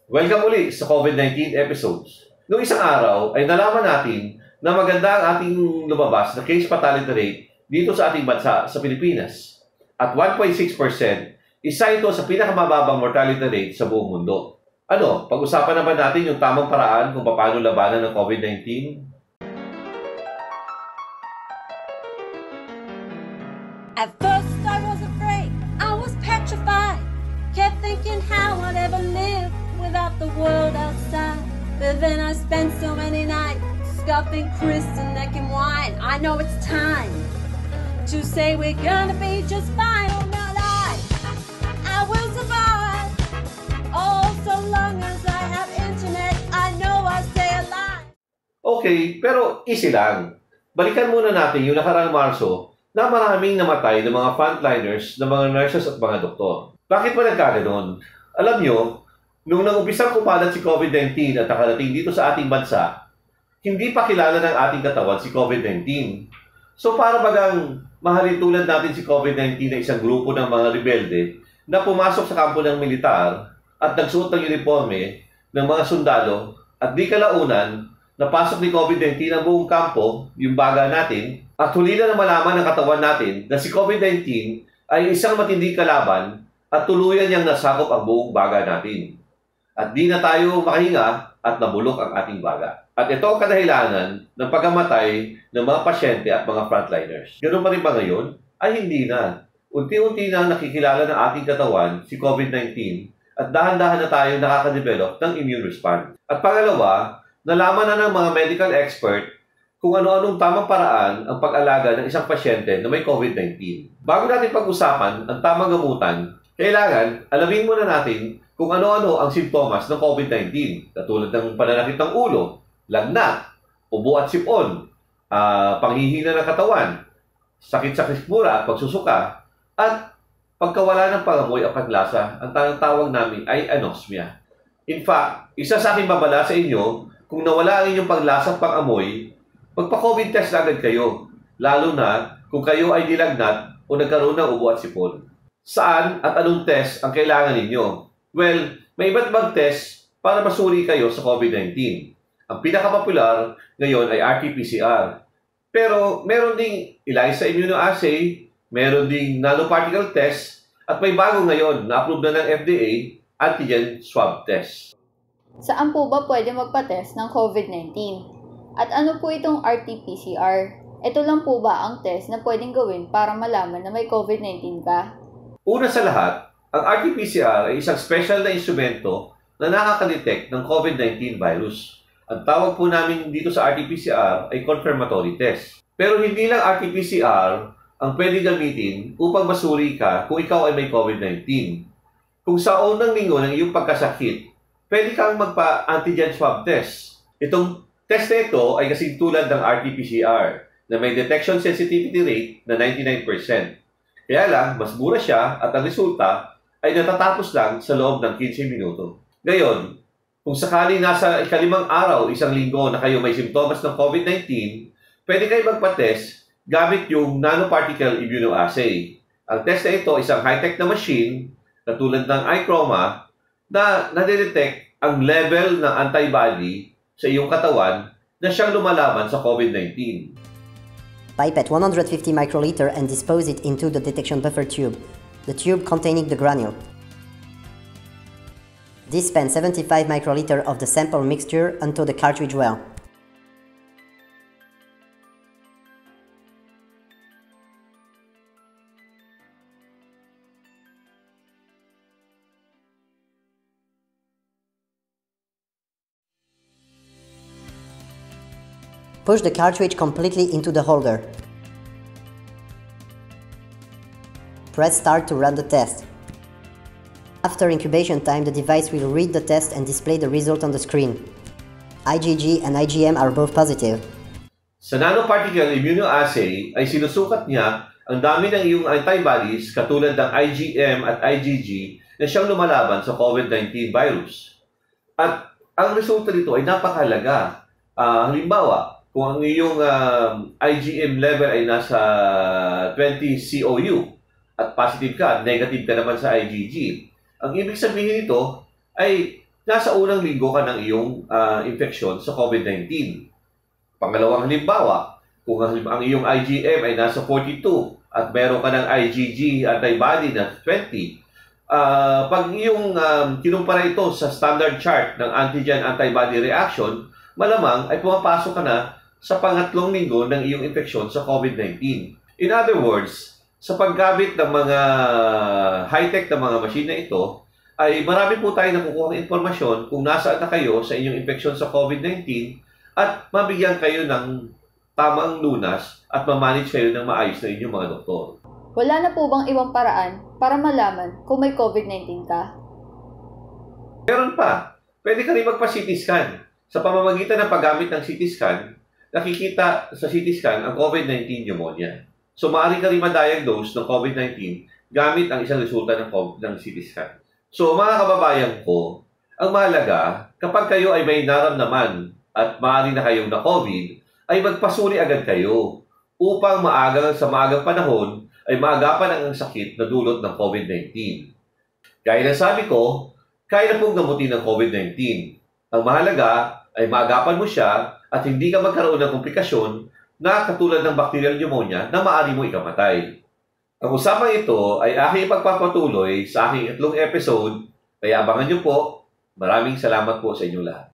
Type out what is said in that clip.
Welcome uli sa COVID-19 episodes. Noong isang araw ay nalaman natin na maganda ang ating lumabas na case fatality rate dito sa ating bansa sa Pilipinas. At 1.6%, isa ito sa pinakamababang mortality rate sa buong mundo. Pag-usapan naman natin yung tamang paraan kung paano labanan ng COVID-19? At first I was afraid, I was petrified. Kept thinking how I'd ever live without the world outside. But then I spent so many nights scuffing crystal neck and wine. I know it's time to say we're gonna be just fine. Oh, not I will survive. Oh, so long as I have internet, I know I'll stay alive. Okay, pero easy lang. Balikan muna natin yung nakaraang Marso na maraming namatay ng mga frontliners, ng mga nurses at mga doktor. Bakit ba nagkaganon? Alam nyo, nung nang-umpisang kumalat si COVID-19 at nakarating dito sa ating bansa, hindi pa kilala ng ating katawan si COVID-19. So para bagang mahalin tulad natin si COVID-19 na isang grupo ng mga rebelde na pumasok sa kampo ng militar at nagsuot ng uniforme ng mga sundalo at di kalaunan napasok ni COVID-19 ang buong kampo, yung baga natin, at huli na malaman ng katawan natin na si COVID-19 ay isang matinding kalaban at tuluyan niyang nasakop ang buong baga natin. At di na tayo makahinga at nabulok ang ating baga. At ito ang kadahilanan ng pagkamatay ng mga pasyente at mga frontliners. Ganun pa rin ba ngayon? Ay hindi na. Unti-unti na nakikilala ng ating katawan si COVID-19 at dahan-dahan na tayo nakaka-develop ng immune response. At pangalawa, nalaman na ng mga medical expert kung ano-anong tamang paraan ang pag-alaga ng isang pasyente na may COVID-19. Bago natin pag-usapan ang tamang gamutan, kailangan alamin muna natin kung ano-ano ang simptomas ng COVID-19, katulad ng pananakit ng ulo, lagnat, ubo at sipon, panghihina ng katawan, sakit sa sikmura at pagsusuka, at pagkawala ng pangamoy at paglasa. Ang tawag namin ay anosmia. In fact, isa sa aking babala sa inyo, kung nawala ang inyong paglasa at pangamoy, magpa-COVID test agad kayo, lalo na kung kayo ay nilagnat o nagkaroon ng ubo at sipon. Saan at anong test ang kailangan ninyo? Well, may iba't ibang test para masuri kayo sa COVID-19. Ang pinakapopular ngayon ay RT-PCR. Pero meron ding ELISA immunoassay, meron ding nanoparticle test, at may bago ngayon na approve na ng FDA, antigen swab test. Saan po ba pwede magpa-test ng COVID-19? At ano po itong RT-PCR? Ito lang po ba ang test na pwedeng gawin para malaman na may COVID-19 ka? Una sa lahat, ang RT-PCR ay isang special na instrumento na nakaka-detect ng COVID-19 virus. Ang tawag po namin dito sa RT-PCR ay confirmatory test. Pero hindi lang RT-PCR ang pwede gamitin upang masuri ka kung ikaw ay may COVID-19. Kung sa unang linggo ng iyong pagkasakit, pwede kang magpa-antigen swab test. Itong test na ito ay kasing tulad ng RT-PCR na may detection sensitivity rate na 99%. Kaya lang, mas mura siya at ang resulta ay natatapos lang sa loob ng 15 minuto. Ngayon, kung sakali nasa ikalimang araw, isang linggo na kayo may simptomas ng COVID-19, pwede kayo magpa-test gamit yung nanoparticle immunoassay. Ang test na ito ay isang high-tech na machine katulad ng iChroma na nadedetect ang level ng antibody sa iyong katawan na siyang lumalaban sa COVID-19. Pipette 150 microliter and dispose it into the detection buffer tube, the tube containing the granule. Dispense 75 microliter of the sample mixture onto the cartridge well. Push the cartridge completely into the holder. Press start to run the test. After incubation time, the device will read the test and display the result on the screen. IgG and IgM are both positive. Sa nanoparticle immunoassay ay sinusukat niya ang dami ng iyong antibodies katulad ng IgM at IgG na siyang lumalaban sa COVID-19 virus. At ang resulta nito ay napakahalaga. Halimbawa, kung ang iyong IgM level ay nasa 20 COU at positive ka, negative ka naman sa IgG. Ang ibig sabihin nito ay nasa unang linggo ka ng iyong infeksyon sa COVID-19. Pangalawang halimbawa, kung ang iyong IgM ay nasa 42 at meron ka ng IgG antibody na 20, pag iyong kinumpara ito sa standard chart ng antigen-antibody reaction, malamang ay pumapasok ka na sa pangatlong linggo ng iyong infeksyon sa COVID-19. In other words, sa paggamit ng mga high-tech na mga machine na ito, ay marami po tayo nakukuha ng informasyon kung nasaan na kayo sa inyong infeksyon sa COVID-19 at mabigyan kayo ng tamang lunas at mamanage kayo ng maayos na inyong mga doktor. Wala na po bang ibang paraan para malaman kung may COVID-19 ka? Meron pa. Pwede ka rin magpa-CT scan. Sa pamamagitan ng paggamit ng CT scan, nakikita sa CT scan ang COVID-19 pneumonia. So, maaari ka rin ma-diagnose ng COVID-19 gamit ang isang resulta ng CT scan. So, mga kababayan ko, ang mahalaga, kapag kayo ay may naramdaman at maaari na kayong na-COVID, ay magpasuri agad kayo upang sa maagang panahon ay maagapan ang sakit na dulot ng COVID-19. Gaya ng sabi ko, kaya na pong gamutin ng COVID-19. Ang mahalaga ay maagapan mo siya at hindi ka magkaroon ng komplikasyon na katulad ng bacterial pneumonia na maaari mo ikamatay. Ang usapang ito ay aking ipagpapatuloy sa aking 3 episode, kaya abangan niyo po. Maraming salamat po sa inyong lahat.